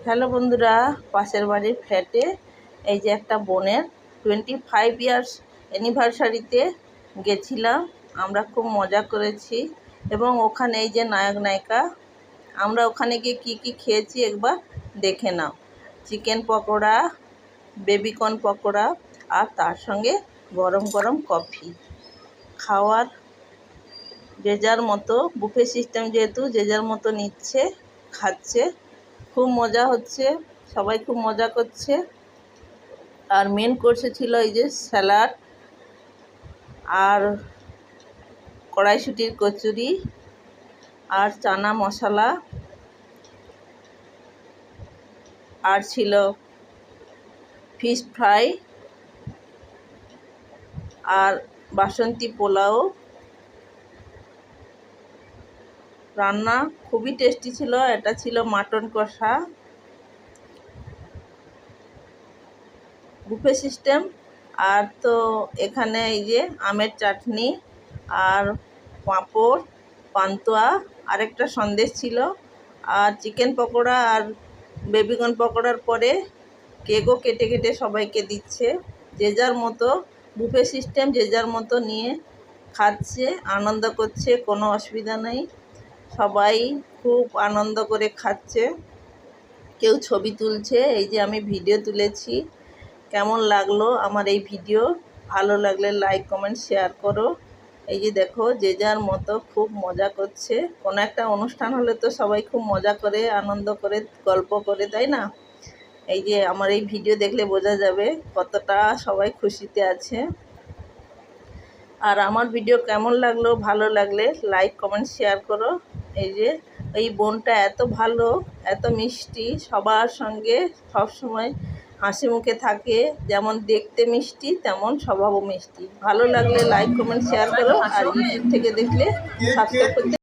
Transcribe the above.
Hello বন্ধুরা, পাশের বাড়ির ফ্ল্যাটে এই যে একটা বোনের 25 ইয়ার্স অ্যানিভার্সারিতে গেছিলাম। আমরা খুব মজা করেছি এবং ওখানে এই যে নায়ক নায়িকা, আমরা ওখানে গিয়ে কী কী খেয়েছি একবার দেখে নাও। চিকেন পকোড়া, বেবিকর্ন পকোড়া আর তার সঙ্গে গরম গরম কফি। খাওয়ার যে যার মতো, বুফে সিস্টেম যেহেতু যে যার মতো নিচ্ছে, খাচ্ছে, খুব মজা হচ্ছে, সবাই খুব মজা করছে। আর মেন কোর্সে ছিল এই যে স্যালাড আর কড়াইশুঁটির কচুরি আর চানা মশলা, আর ছিল ফিশ ফ্রাই আর বাসন্তী পোলাও। রান্না খুবই টেস্টি ছিল। এটা ছিল মাটন কষা। Buffet system. আর তো এখানে এই যে আমের চাটনি আর পাঁপড়, পান্তুয়া, আরেকটা সন্দেশ ছিল, আর চিকেন পকোড়া আর বেবিকর্ন পকোড়ার পরে কেকও কেটে কেটে সবাইকে দিচ্ছে। যে যার মতো বুফে সিস্টেম, যে যার মতো নিয়ে খাচ্ছে, আনন্দ করছে, কোনো অসুবিধা নেই। সবাই খুব আনন্দ করে খাচ্ছে, কেউ ছবি তুলছে। এই যে আমি ভিডিও তুলেছি। কেমন লাগলো আমার এই ভিডিও? ভালো লাগলে লাইক কমেন্ট শেয়ার করো। এই যে দেখো, যে যার মতো খুব মজা করছে। কোনো একটা অনুষ্ঠান হলে তো সবাই খুব মজা করে, আনন্দ করে, গল্প করে, তাই না? এই যে আমার এই ভিডিও দেখলে বোঝা যাবে কতটা সবাই খুশিতে আছে। আর আমার ভিডিও কেমন লাগলো, ভালো লাগলে লাইক কমেন্ট শেয়ার করো। এই যে এই বোনটা এত ভালো, এত মিষ্টি, সবার সঙ্গে সব সময় হাসি মুখে থাকে। যেমন দেখতে মিষ্টি, তেমন স্বভাবও মিষ্টি। ভালো লাগলে লাইক কমেন্ট শেয়ার করো। আর ইউটিউব থেকে দেখলে সাবস্ক্রাইব করতে